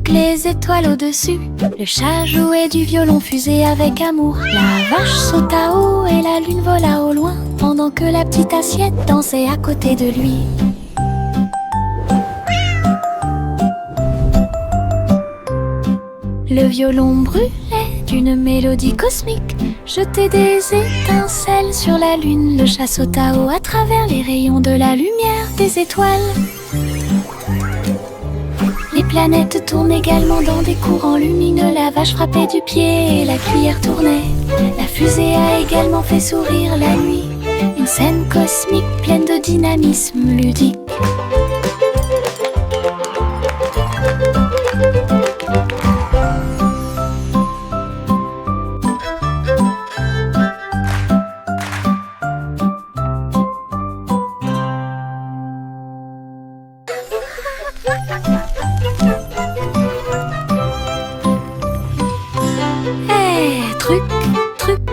les étoiles au-dessus. Le chat jouait du violon fusé avec amour. La vache sauta haut et la lune vola au loin, pendant que la petite assiette dansait à côté de lui. Le violon brûlait d'une mélodie cosmique, jetait des étincelles sur la lune. Le chat sauta haut à travers les rayons de la lumière des étoiles. Les planètes tournent également dans des courants lumineux. La vache frappait du pied et la cuillère tournait. La fusée a également fait sourire la nuit. Une scène cosmique pleine de dynamisme ludique.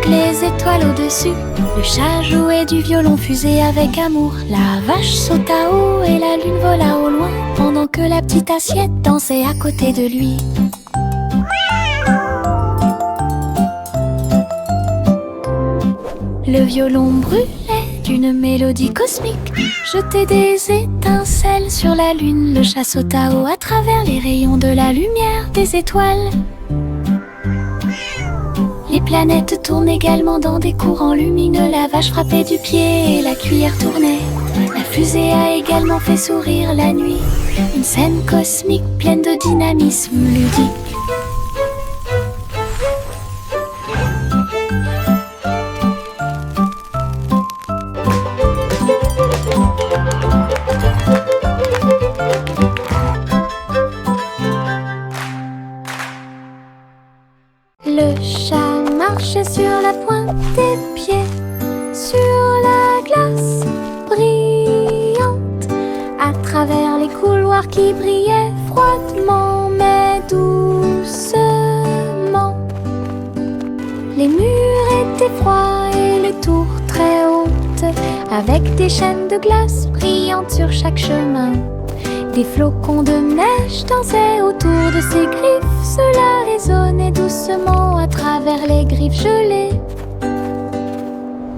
Les étoiles au-dessus. Le chat jouait du violon fusé avec amour. La vache sauta haut et la lune vola au loin, pendant que la petite assiette dansait à côté de lui. Le violon brûlait d'une mélodie cosmique, jetait des étincelles sur la lune. Le chat sauta haut à travers les rayons de la lumière des étoiles. Les planètes tournent également dans des courants lumineux. La vache frappait du pied et la cuillère tournait. La fusée a également fait sourire la nuit. Une scène cosmique pleine de dynamisme ludique. Le chat marchait sur la pointe des pieds, sur la glace brillante, à travers les couloirs qui brillaient froidement mais doucement. Les murs étaient froids et les tours très hautes, avec des chaînes de glace brillantes sur chaque chemin. Des flocons de neige dansaient autour de ses griffes. Cela résonnait doucement à travers les griffes gelées.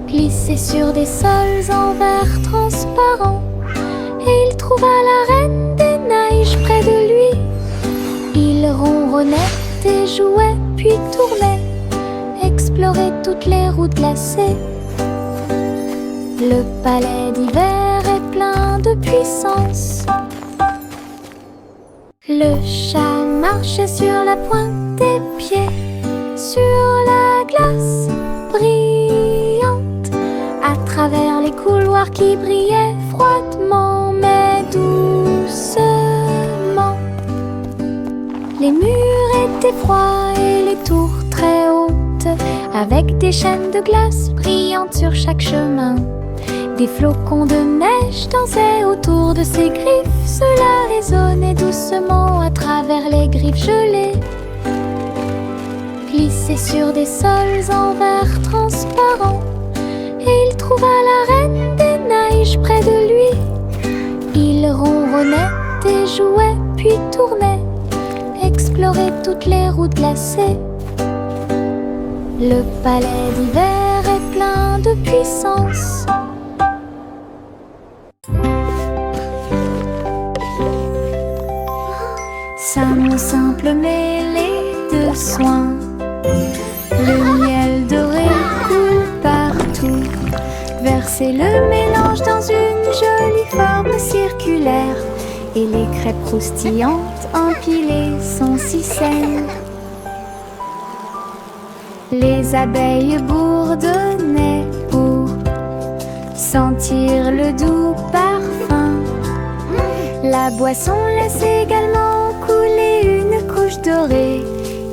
Glissait sur des sols en verre transparent, et il trouva la reine des neiges près de lui. Il ronronnait et jouait, puis tournait, explorait toutes les routes glacées. Le palais d'hiver est plein de puissance. Le chat marchait sur la pointe des pieds, sur la glace brillante, à travers les couloirs qui brillaient froidement mais doucement. Les murs étaient froids et les tours très hautes, avec des chaînes de glace brillantes sur chaque chemin. Des flocons de neige dansaient autour de ses griffes. Cela résonnait doucement à travers les griffes gelées. Glissait sur des sols en verre transparent, et il trouva la reine des neiges près de lui. Il ronronnait et jouait, puis tournait, explorait toutes les routes glacées. Le palais d'hiver est plein de puissance. Sa simple mêlée de soins, le miel doré coule partout. Versez le mélange dans une jolie forme circulaire, et les crêpes croustillantes empilées sont si saines. Les abeilles bourdonnaient pour sentir le doux parfum. La boisson laisse également couler une couche dorée.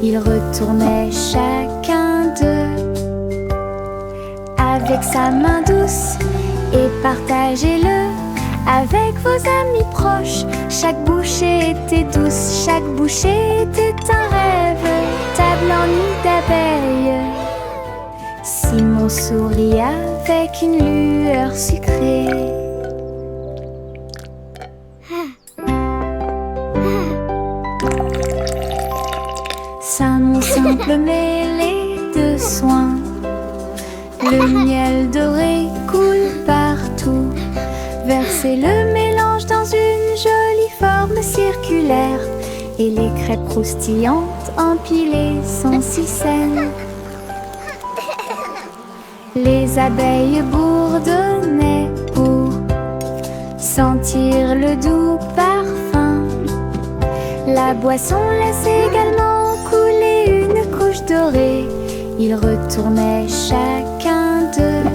Ils retournaient chacun d'eux avec sa main douce, et partagez-le avec vos amis proches. Chaque bouchée était douce, chaque bouchée était un rêve. Table en nid d'abeilles. Simon sourit avec une lueur sucrée. temple mêlé de soin. Le miel doré coule partout. Versez le mélange dans une jolie forme circulaire. Et les crêpes croustillantes empilées sont si saines. Les abeilles bourdonnaient pour sentir le doux parfum. La boisson laisse également couler une couche dorée. Ils retournaient chacun d'eux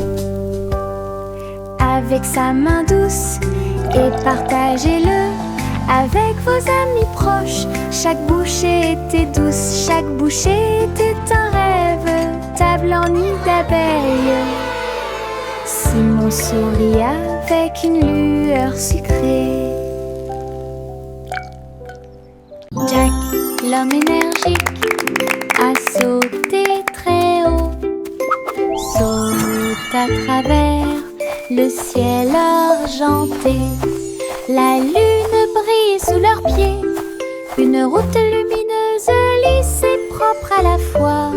avec sa main douce et partagez-le avec vos amis proches. Chaque bouchée était douce, chaque bouchée était un rêve. Table en nid d'abeilles. Simon sourit avec une lueur sucrée. Jack, l'homme énergique, a sauté très haut. Saute à travers le ciel argenté. La lune brille sous leurs pieds. Une route lumineuse, lisse et propre à la fois.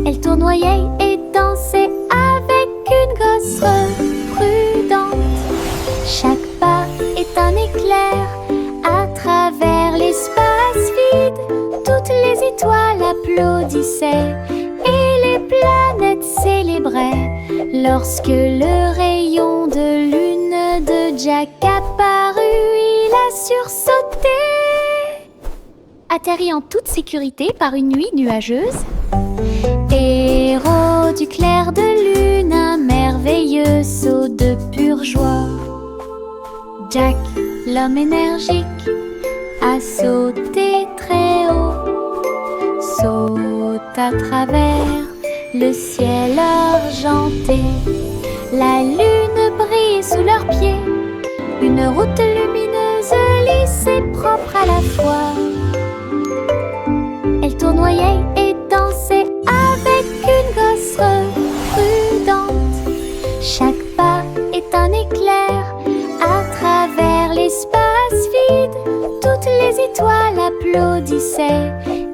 Elle tournoyait et dansait avec une gosse prudente. Chaque pas est un éclair à travers l'espace vide. Toutes les étoiles applaudissaient et les planètes célébraient lorsque le rayon de lune de Jack apparut. Il a sursauté, atterri en toute sécurité par une nuit nuageuse. Héros du clair de lune, un merveilleux saut de pure joie. Jack, l'homme énergique, a sauté très haut. Saute à travers le ciel argenté. La lune brille sous leurs pieds. Une route lumineuse, lisse et propre à la fois. Elle tournoyait et dansait avec une gosse prudente. Chaque pas est un éclair à travers l'espace vide. Toutes les étoiles applaudissaient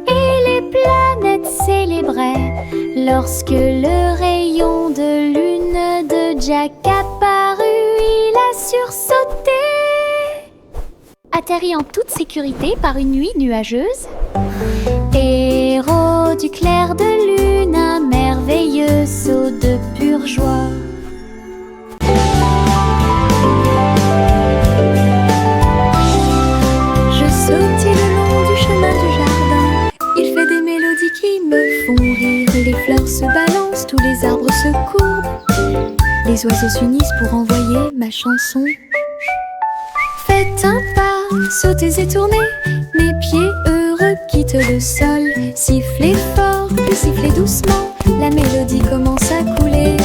et les planètes célébraient lorsque le rayon de lune de Jack apparut. Il a sursauté, atterri en toute sécurité par une nuit nuageuse. Héros du clair de lune, un merveilleux saut de pure joie. Je sautais le long du chemin du jardin. Il fait des mélodies qui me font rire. Les fleurs se balancent, tous les arbres se courbent. Les oiseaux s'unissent pour envoyer ma chanson. Faites un pas, sautez et tournez. Mes pieds heureux quittent le sol. Sifflez fort, puis sifflez doucement. La mélodie commence à couler.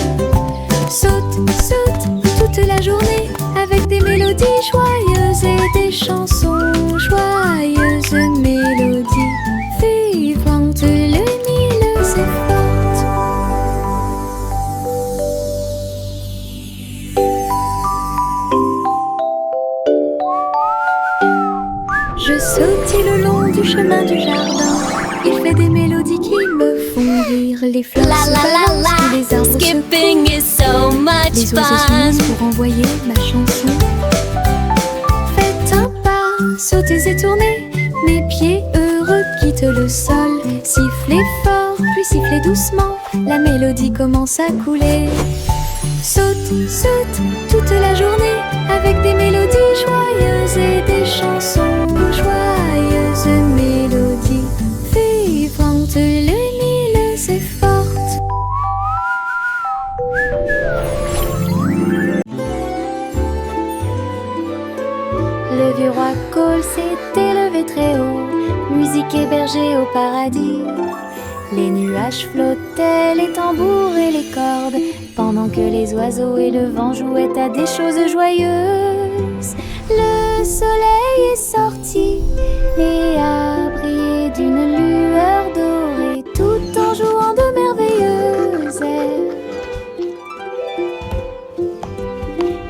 Saute, saute toute la journée avec des mélodies joyeuses et des chansons joyeuses. Mélodies vivantes, lumineuses et fortes. Je sautais le long du chemin du jardin. Il fait des mélodies qui me font rire. Les fleurs se balancent, tous les arbres Skipping se is so much les oiseaux fun. s'unissent pour envoyer ma chanson. Faites un pas, sautez et tournez. Mes pieds heureux quittent le sol. Sifflez fort, puis sifflez doucement. La mélodie commence à couler. Saute, saute toute la journée avec des mélodies joyeuses et des chansons joyeuses. Mélodies vivantes, lumineuses et fortes. Le vieux roi Cole s'est élevé très haut, musique hébergée au paradis. Les nuages flottaient, les tambours et les cordes, pendant que les oiseaux et le vent jouaient à des choses joyeuses. Le soleil est sorti et a brillé d'une lueur dorée, tout en jouant de merveilleuses airs.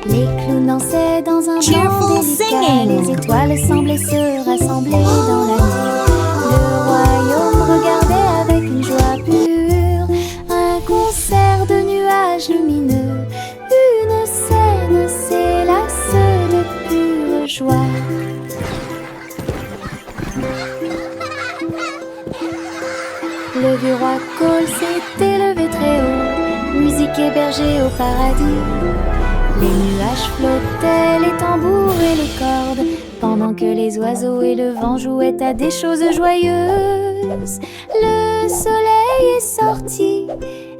Les clowns dansaient dans un Cheerful banc délicat, singing. les étoiles semblaient se rassembler dans la nuit. Le royaume nuages lumineux. Une scène s'élasse de pure joie. Le vieux roi Cole s'est élevé très haut, musique hébergée au paradis. Les nuages flottaient, les tambours et les cordes, pendant que les oiseaux et le vent jouaient à des choses joyeuses. Le soleil est sorti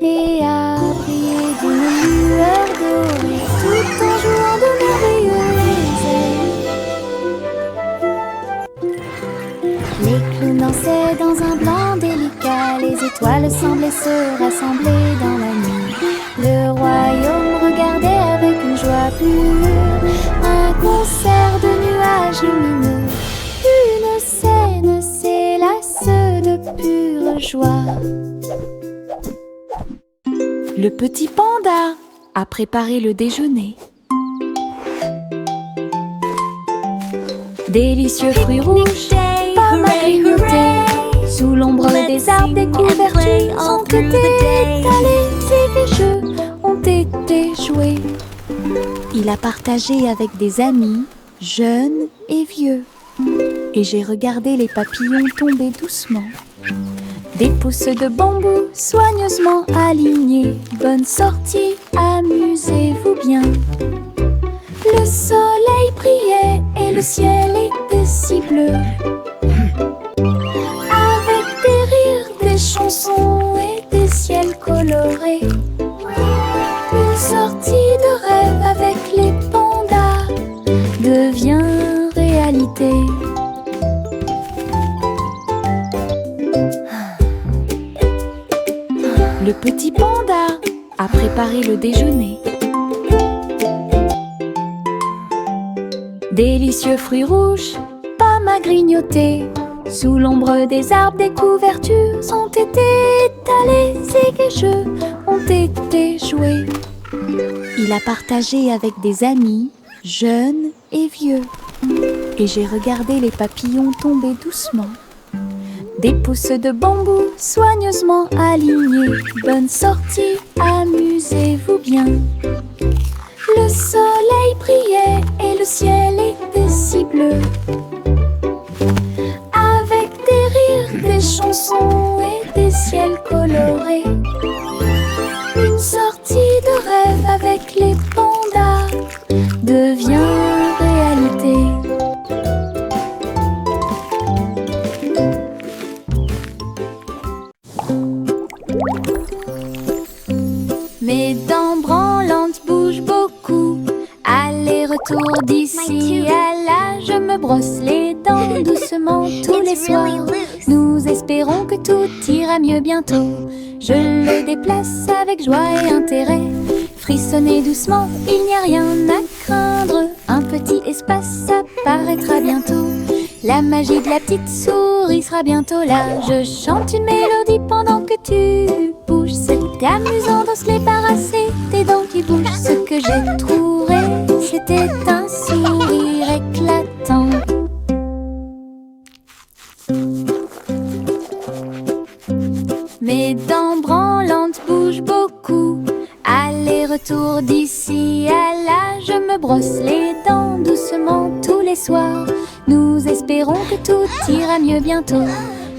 et a brillé d'une lueur dorée, tout en jouant de merveilleux airs. Les clowns dansaient dans un blanc délicat, les étoiles semblaient se rassembler dans la nuit. Le royaume regardait avec une joie pure un concert de nuages lumineux. Une scène s'élasse de pure joie. Le petit panda a préparé le déjeuner. Délicieux fruits rouges, pommes à grignoter. Sous l'ombre des arbres, des couvertures ont été étalées et des jeux ont été joués. Il a partagé avec des amis, jeunes et vieux. Et j'ai regardé les papillons tomber doucement. Des pousses de bambou soigneusement alignées. Bonne sortie, amusez-vous bien. Le soleil brillait et le ciel était si bleu. Avec des rires, des chansons et des ciels colorés. Une sortie de rêve avec les pandas devient réalité. Le petit panda a préparé le déjeuner. Délicieux fruits rouges, pommes à grignoter. Sous l'ombre des arbres, des couvertures ont été étalées et des jeux ont été joués. Il a partagé avec des amis, jeunes et vieux. Et j'ai regardé les papillons tomber doucement. Des pousses de bambou soigneusement alignées. Bonne sortie, amusez-vous bien. Le soleil brillait et le ciel était si bleu. Avec des rires, des chansons et des ciels colorés. Une sortie de rêve avec les pandas devient réalité. Mes dents branlantes bougent beaucoup. Aller-retour d'ici à là, je me brosse les dents doucement tous les soirs. Nous espérons que tout ira mieux bientôt. Je le déplace avec joie et intérêt. Frissonnez doucement, il n'y a rien à craindre. Un petit espace apparaîtra bientôt. La magie de la petite souris sera bientôt là. Je chante une mélodie pendant que tu bouges. C'était amusant de se débarrasser des dents qui bougent. Ce que j'ai trouvé, c'était un sourire éclatant. Mes dents branlantes bougent beaucoup. Aller-retour d'ici à là, je me brosse les dents doucement tous les soirs. Nous espérons que tout ira mieux bientôt.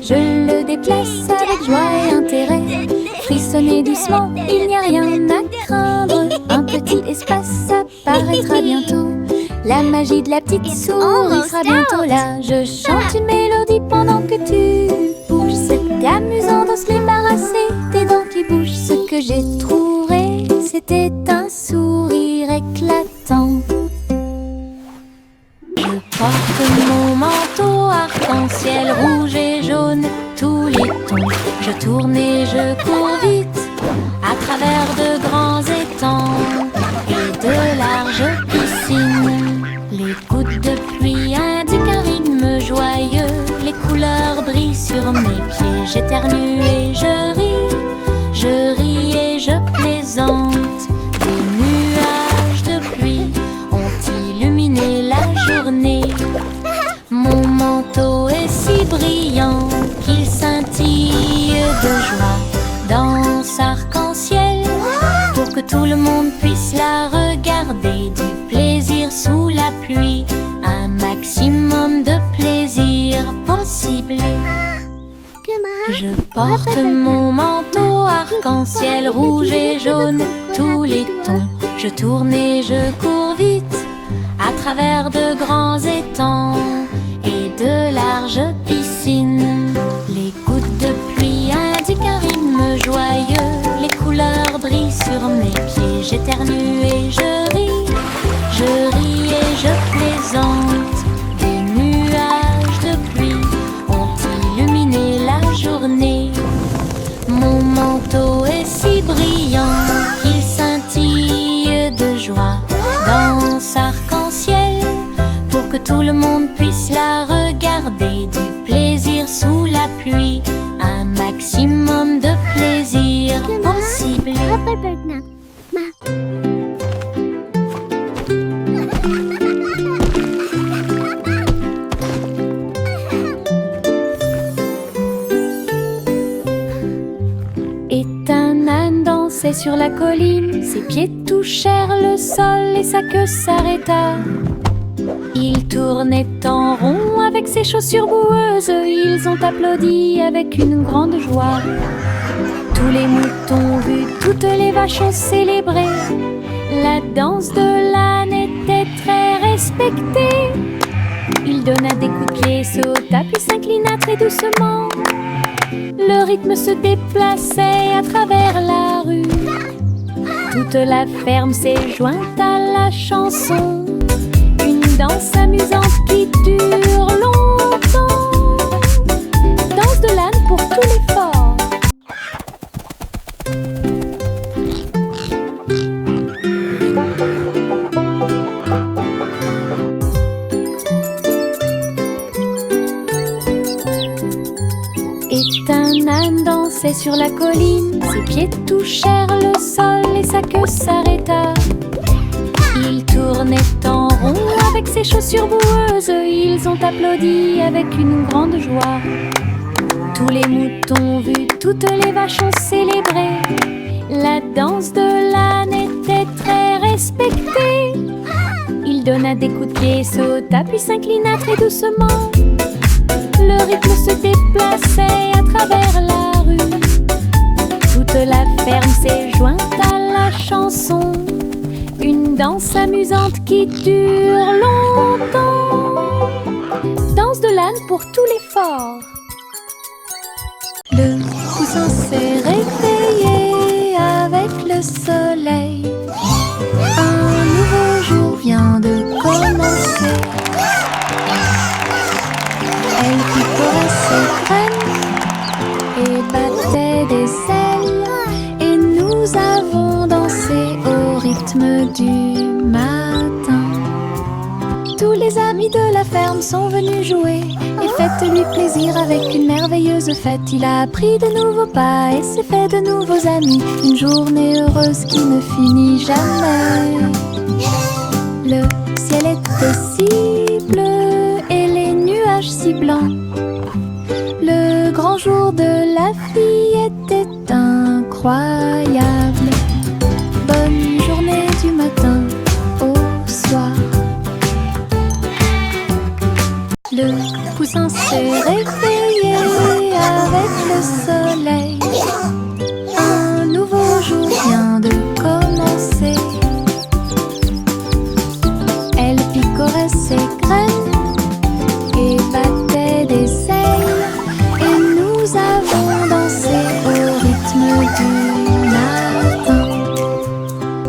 Je le déplace avec joie et intérêt. Frissonnez doucement, il n'y a rien à craindre. Un petit espace apparaîtra bientôt. La magie de la petite souris sera bientôt là. Je chante une mélodie pendant que tu bouges. C'était amusant de se débarrasser des dents qui bougent. Ce que j'ai trouvé, c'était un sourire éclatant. Je porte mon manteau arc-en-ciel rouge et jaune, tous les tons. Je tourne et je cours vite à travers de grands étangs et de larges piscines. Les gouttes de pluie indiquent un rythme joyeux. Les couleurs brillent sur mes pieds. J'éternue et je ris et je plaisante. Des nuages de pluie ont illuminé la journée. Mon manteau est si brillant qu'il scintille de joie. Danse arc-en-ciel pour que tous le monde puisse la regarder. Du plaisir sous la pluie, un maximum de plaisir possible. Je porte mon manteau arc-en-ciel rouge et jaune, tous les tons. Je tourne et je cours vite à travers de grands étangs et de larges piscines. Les gouttes de pluie indiquent un rythme joyeux. Les couleurs brillent sur mes pieds. J'éternue et je ris et je plaisante. Des nuages de pluie ont illuminé la journée. Mon manteau est si brillant qu'il scintille de joie dans arc-en-ciel, pour que tout le monde puisse la regarder. Du plaisir sous la pluie, un maximum de plaisir possible. Dansait sur la colline, ses pieds touchèrent le sol et sa queue s'arrêta. Il tournait en rond avec ses chaussures boueuses. Ils ont applaudi avec une grande joie. Tous les moutons ont vu, toutes les vaches ont célébré. La danse de l'âne était très respectée. Il donna des coups de pied, sauta puis s'inclina très doucement. Le rythme se déplaçait à travers la rue. Toute la ferme s'est jointe à la chanson. Une danse amusante qui dure longtemps. Danse de l'âne pour tous les forts. Et un âne dansait sur la colline. Ses pieds touchèrent le sol et sa queue s'arrêta. Il tournait en rond avec ses chaussures boueuses. Ils ont applaudi avec une grande joie. Tous les moutons ont vu, toutes les vaches ont célébré. La danse de l'âne était très respectée. Il donna des coups de pied, sauta puis s'inclina très doucement. Le rythme se déplaçait à travers la rue. Toute la ferme s'est jointe à la chanson. Une danse amusante qui dure longtemps. Danse de l'âne pour tous les forts. Le coussin s'est réveillé avec le soleil. Un nouveau jour vient de commencer. Elle picorait ses graines et battait des ailes. Et nous avons dansé au rythme du matin. Tous les amis de la ferme sont venus jouer et faites-lui plaisir avec une merveilleuse fête. Il a appris de nouveaux pas et s'est fait de nouveaux amis. Une journée heureuse qui ne finit jamais. Le ciel était si bleu et les nuages si blancs. Le grand jour de la fille était incroyable. Bonne journée du matin au soir. Le poussin s'est réveillé avec le soleil. Un nouveau jour vient de commencer. Elle picorait ses graines et battait des ailes. Et nous avons dansé au rythme du matin.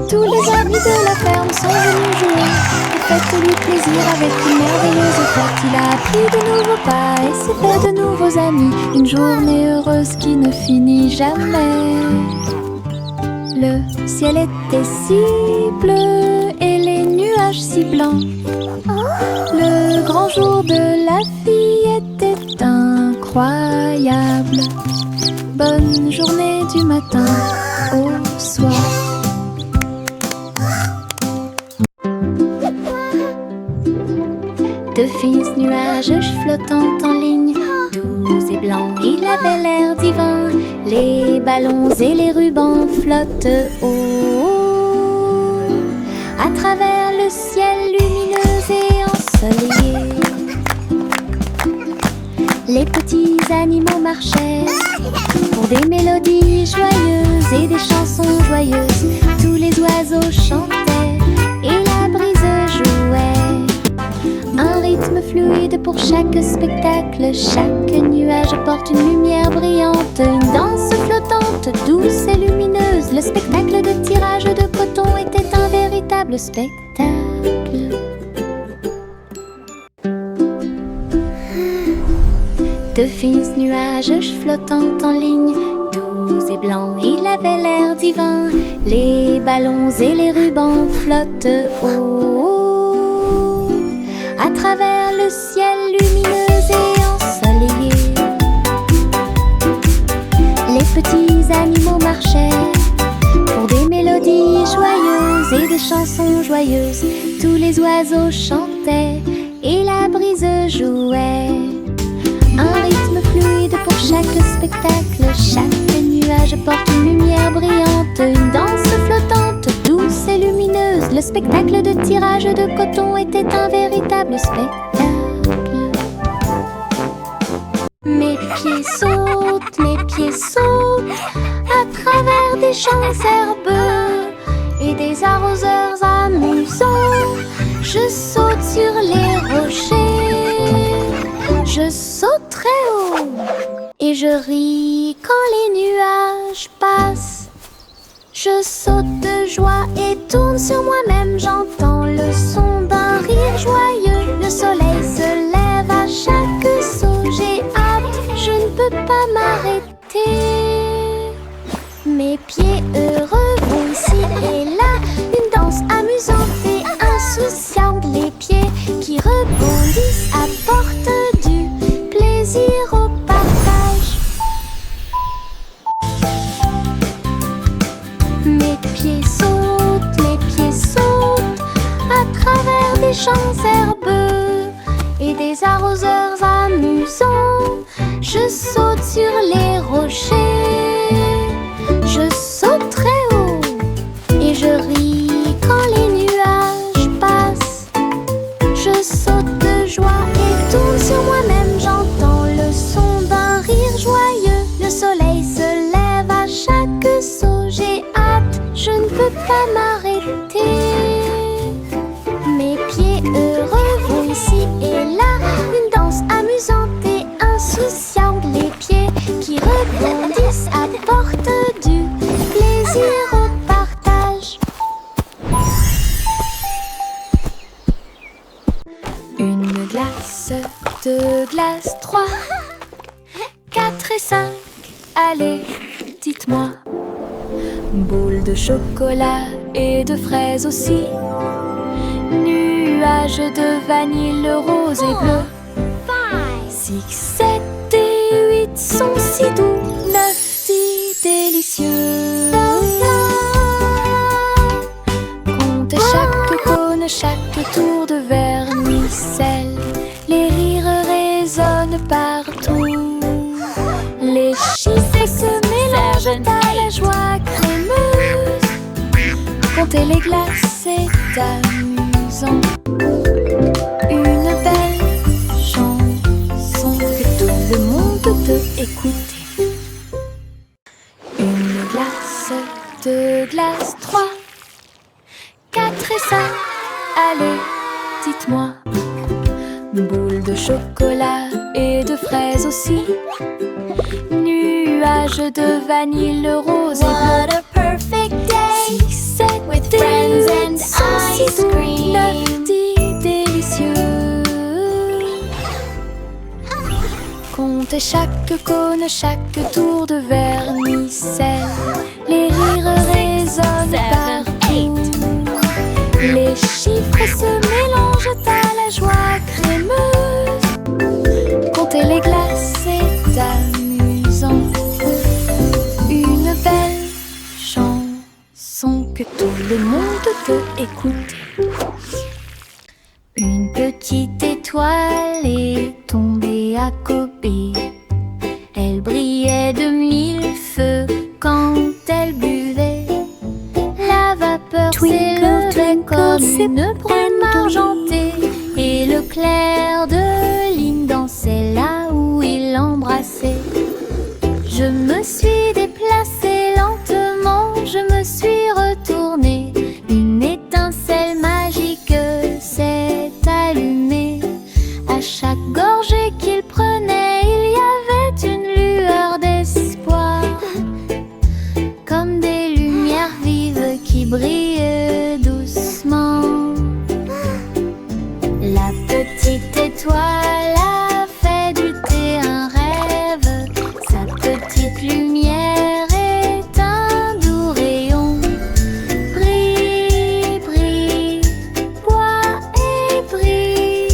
Tous les amis de la ferme sont venus jouer et faites-lui plaisir avec une merveilleuse fête. Il a appris de nouveaux pas et s'est fait de nouveaux amis. Une journée heureuse qui ne finit jamais. Le ciel était si bleu et les nuages si blancs. Le grand jour de la fille était incroyable. Bonne journée du matin au soir. De fins nuages flottant en ligne, doux et blancs, il avait l'air divin. Les ballons et les rubans flottent haut à travers le ciel lumineux et ensoleillé. Les petits animaux marchaient pour des mélodies joyeuses et des chansons joyeuses. Tous les oiseaux chantaient et la brise jouait. Un rythme fluide pour chaque spectacle. Chaque nuage apporte une lumière brillante. Une danse flottante, douce et lumineuse. Le spectacle de tirage de coton était un véritable spectacle. De fins nuages flottant en ligne, doux et blancs, il avait l'air divin. Les ballons et les rubans flottent haut, à travers le ciel lumineux et ensoleillé. Les petits animaux marchaient pour des mélodies joyeuses et des chansons joyeuses. Tous les oiseaux chantaient et la brise jouait. Un rythme fluide pour chaque spectacle. Chaque nuage porte une lumière brillante. Une danse flottante, douce et lumineuse. Le spectacle de tirage de coton était un véritable spectacle. Mes pieds sautent à travers des champs herbeux et des arroseurs amusants. Je saute sur les rochers, je saute très haut et je ris quand les nuages passent. Je saute de joie et tourne sur moi-même. J'entends le son d'un rire joyeux. Le soleil se lève à chaque saut. J'ai hâte, je ne peux pas m'arrêter. Mes pieds heureux vont ici et là. Une danse amusante et insouciante. Les pieds qui rebondissent apportent du plaisir au partage. Mes pieds sautent à travers des champs herbeux et des arroseurs amusants. Je saute sur les rochers, je saute très haut et je ris quand les nuages passent. Je saute de joie et tourne sur moi-même. J'entends le son d'un rire joyeux. Le soleil se lève à chaque saut. J'ai hâte, je ne peux pas m'arrêter. Mes pieds heureux vont ici et là. Une danse amusante et insouciante. Les pieds qui rebondissent apportent du plaisir au partage. Une glace, deux glaces, trois, 4 et 5, allez, dites-moi. Boule de chocolat et de fraises aussi. Nuages de vanille rose et bleu. 6, 7 et 8 sont si doux. 9, 10 délicieux. Comptez chaque cône, chaque tour de vermicelle. Les rires résonnent partout. Les chiffres se mélangent à la joie crémeuse. Compter les glaces est amusant. Une belle chanson que tout le monde peut écouter. Une glace, deux glaces, 3, 4 et 5, allez, dites-moi. Boule de chocolat et de fraises aussi. Nuages de vanille rose et bleu. What a perfect day 6, 7 with friends and ice cream. 9, 10 délicieux. Comptez chaque cône, chaque tour de vermicelle. Les rires résonnent partout. Les chiffres se mélangent à la joie crémeuse. Compter les glaces est amusant. Une belle chanson que tout le monde peut écouter. Une petite étoile est tombée à Kobe. Elle brillait de 1000 feux quand elle buvait. La vapeur s'élevait comme une brume argentée. Et le clair de lune dansait là où il l'embrassait. Je me suis déplacée lentement, je me suis retournée. Une étincelle magique s'est allumée. À chaque gorgée qu'il prenait, il y avait une lueur d'espoir, comme des lumières vives qui brillent doucement. La petite étoile a fait du thé un rêve. Sa petite lumière est un doux rayon. Brille, brille, bois et brille.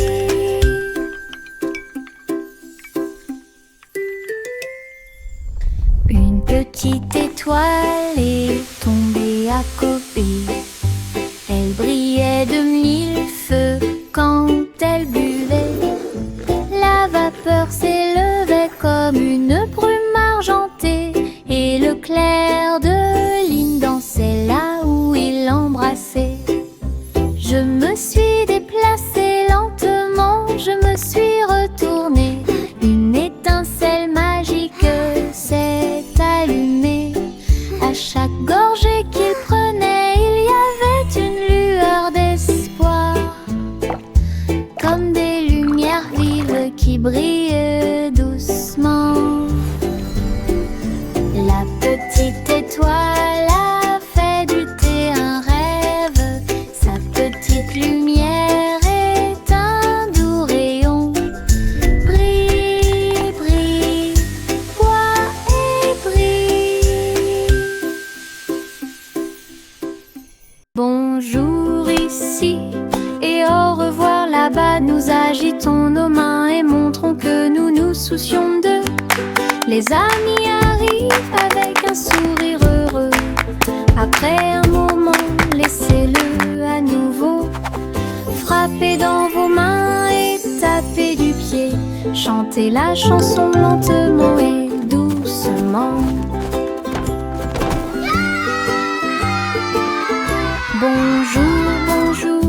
Une petite étoile est tombée à côté. Elle brillait de mille feux quand elle buvait. La vapeur s'élevait comme une brume argentée. Et le clair de lune dansait là où il l'embrassait. Je me suis déplacée lentement, je me suis retournée. Une étincelle magique s'est allumée. À chaque gorgée qu'il prenait, il y avait une lueur d'espoir, comme des lumières vives qui brillent doucement. La petite étoile a fait du thé un rêve. Sa petite lumière est un doux rayon. Brille, brille, bois et brille. Bonjour ici et au revoir là-bas. Nous agitons nos mains et montrons que nous nous soucions d'eux. Les amis arrivent avec un sourire heureux. Après un moment, laissez-le à nouveau. Frappez dans vos mains et tapez du pied. Chantez la chanson lentement et doucement. Bonjour, bonjour,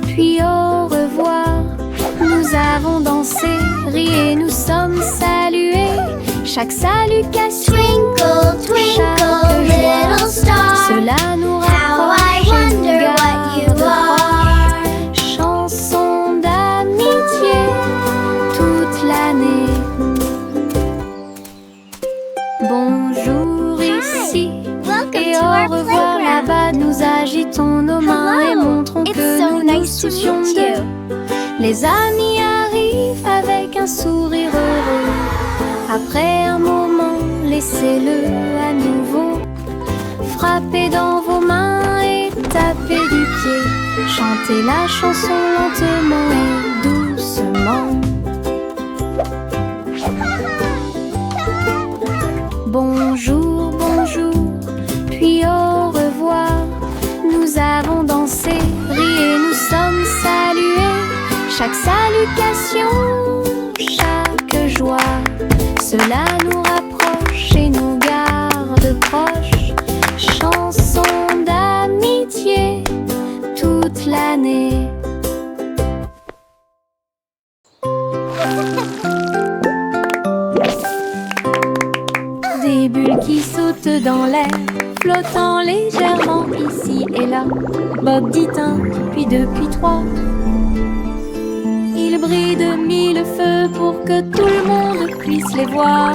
puis au revoir. Nous avons dansé, ri et nous sommes salués. Chaque salutation, Twinkle, twinkle, little star, cela nous how I rapproche et nous wonder what garde you are. proches. Chanson d'amitié toute l'année. Bonjour ici Welcome et to au our revoir playground. là-bas. Nous agitons nos mains et Hello, montrons it's que so nous nous nice to soucions meet d'eux. you. Les amis arrivent avec un sourire heureux. Après un moment, laissez-le à nouveau. Frappez dans vos mains et tapez du pied. Chantez la chanson lentement et doucement. Bonjour, bonjour, puis au revoir. Nous avons dansé, ri et nous sommes salués. Chaque salutation, chaque joie, cela nous rapproche et nous garde proches. Chanson d'amitié toute l'année. Des bulles qui sautent dans l'air, flottant légèrement ici et là. Bob dit un, puis deux, puis trois. Ils brillent de mille feux pour que tout le monde puisse les voir.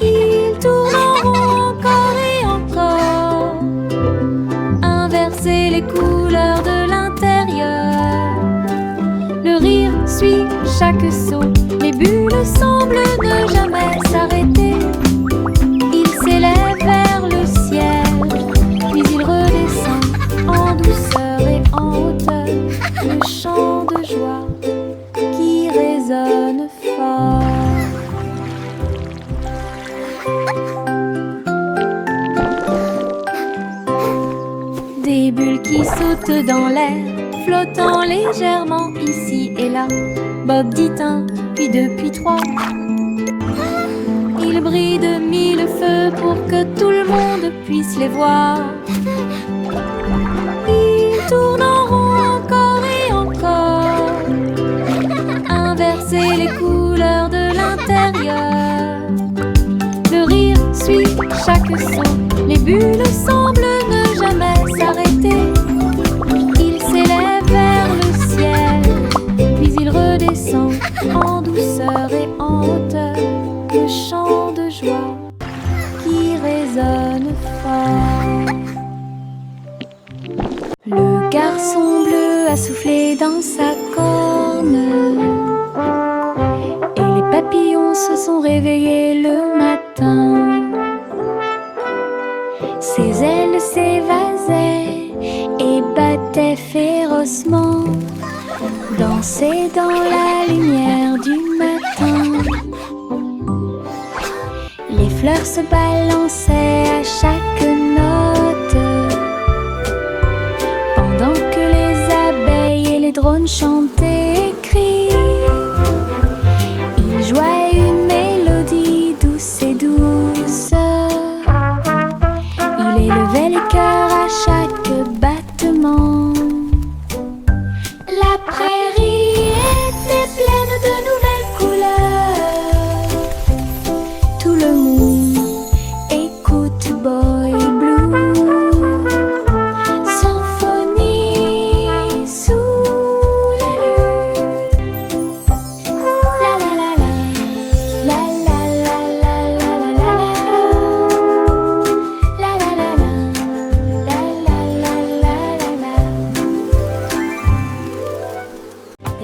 Ils tournent en rond encore et encore, inverser les couleurs de l'intérieur. Le rire suit chaque saut, les bulles semblent ne jamais s'arrêter. Ils s'élèvent vers le ciel, puis ils redescendent en douceur et en hauteur. Le chant de joie qui résonne fort. Des bulles qui sautent dans l'air, flottant légèrement ici et là. Bob dit un, puis deux, puis trois. Ils brillent de mille feux pour que tout le monde puisse les voir. chaque saut, les bulles semblent ne jamais s'arrêter. Il s'élève vers le ciel, puis il redescend en douceur et en hauteur. Le chant de joie qui résonne fort. Le garçon bleu a soufflé dans sa corne et les papillons se sont réveillés le matin. Ses ailes s'évasaient et battaient férocement, dansaient dans la lumière du matin. Les fleurs se balançaient à chaque note, pendant que les abeilles et les drones chantaient et crient. Ils jouaient une mélodie douce et douce. Il élevait les cœurs à chaque battement. La prairie était pleine de nouvelles couleurs. Tout le monde écoute Boy Blue. Symphonie sous la lune. La la la la, la la la la la la la la la la.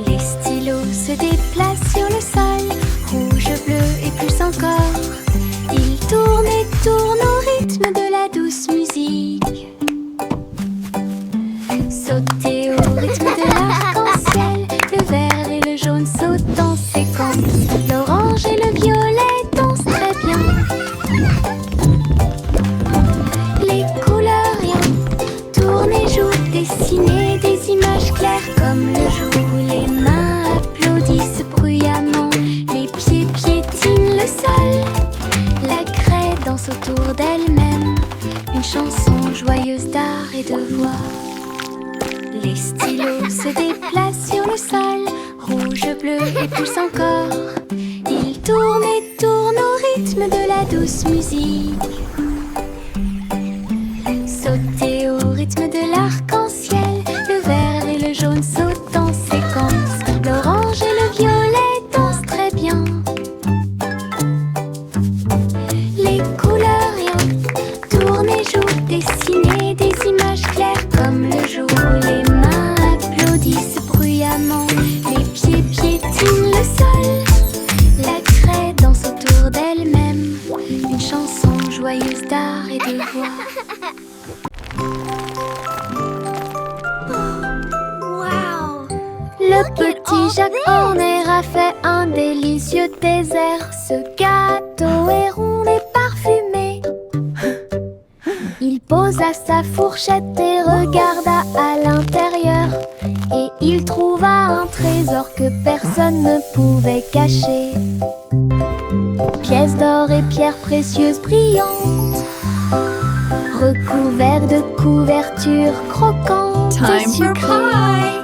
Les stylos se déplacent sur le sol, rouge, bleu et plus encore. Ils tournent et tournent au rythme de la douce musique. Sauter au rythme de l'arc-en-ciel, le vert et le jaune sautent en séquence. L'orange et le violet dansent très bien. Les couleurs rien tournent et jouent, dessiner des images claires comme le jour. Les mains applaudissent bruyamment, les pieds piétinent le sol. La craie danse autour d'elle-même, une chanson joyeuse d'art et de voix. Les stylos se déplacent sur le sol, rouge, bleu et plus encore. Ils tournent et tournent au rythme de la douce musique. Sauter au rythme de l'arc-en-ciel, le vert et le jaune sautent en séquence. L'orange et le violet dansent très bien. Les couleurs rien tournent et jouent, dessiner des images claires comme le jour. Les mains applaudissent bruyamment, les pieds piétinent le sol. La craie danse autour d'elle-même, une chanson joyeuse d'art et de voix. Le petit Jacques Horner a fait un délicieux dessert. Ce gâteau est rond et parfumé. Il posa sa fourchette et regarda à l'intérieur. Et il trouva un trésor que personne ne pouvait cacher. Pièces d'or et pierres précieuses brillantes, recouverts de couvertures croquantes et sucrées.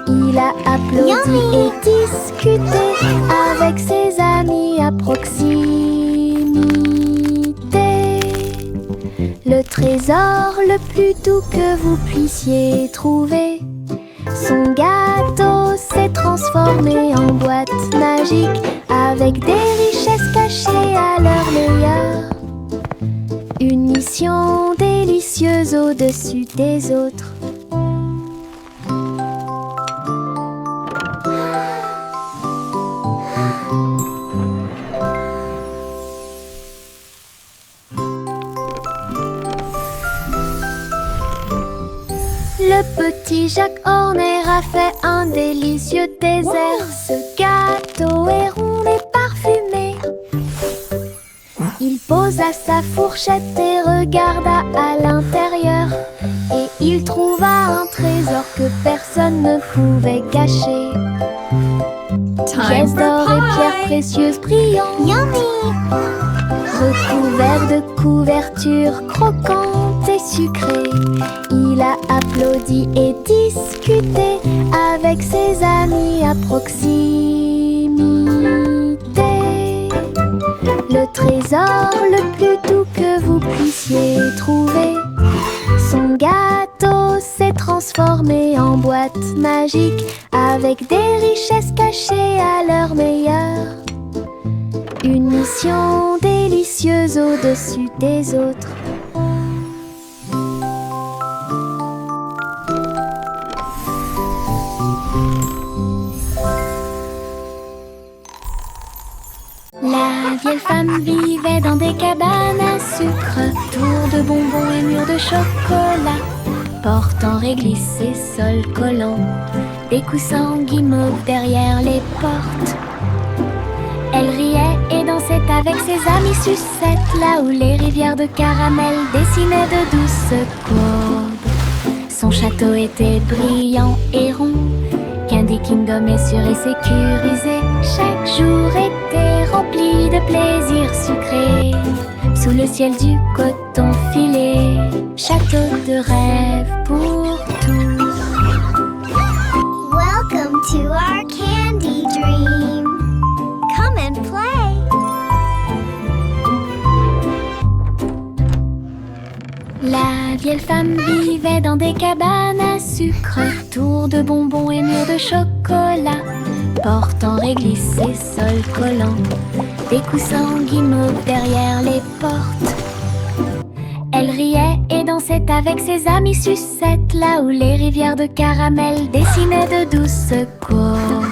Il a applaudi et discuté avec ses amis à proximité. Le trésor le plus doux que vous puissiez trouver. Son gâteau s'est transformé en boîte magique, avec des richesses cachées à leur meilleur. Une mission délicieuse au-dessus des autres. Le petit Jacques Horner a fait un délicieux dessert. Ce gâteau est rond et parfumé. Il posa sa fourchette et regarda à l'intérieur. Et il trouva un trésor que personne ne pouvait cacher. Pièces d'or et pierres précieuses brillantes, recouverts de couvertures croquantes et sucrées. Il a applaudi et discuté avec ses amis à proximité. le trésor le plus doux que vous puissiez trouver. Son gâteau s'est transformé en boîte magique avec des richesses cachées à leur meilleur. Une mission délicieuse au-dessus des autres. La vieille femme vivait dans des cabanes à sucre, tours de bonbons et murs de chocolat, portant réglisse et sol collant, des coussins guimauves derrière les portes. Elle riait et dansait avec ses amis sucettes, là où les rivières de caramel dessinaient de douces courbes. Son château était brillant et rond, Candy Kingdom est sûr et sécurisé. Chaque jour était rempli de plaisirs sucrés, sous le ciel du coton filé. Château de rêve pour tous. Welcome to our candy dream. Come and play. La vieille femme vivait dans des cabanes à sucre, tours de bonbons et murs de chocolat, portant réglisse et sol collant, des coussins guimauves derrière les portes. Elle riait et dansait avec ses amis sucettes, là où les rivières de caramel dessinaient de douces courbes.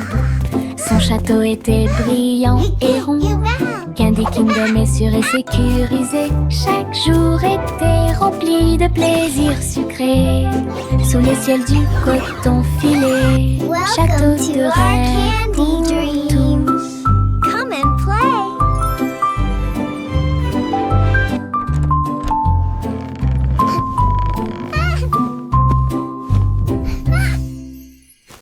Son château était brillant et rond, Candy Kingdom est sûr et sécurisé. Chaque jour était rempli de plaisirs sucrés, sous le ciel du coton filé. Château de rêve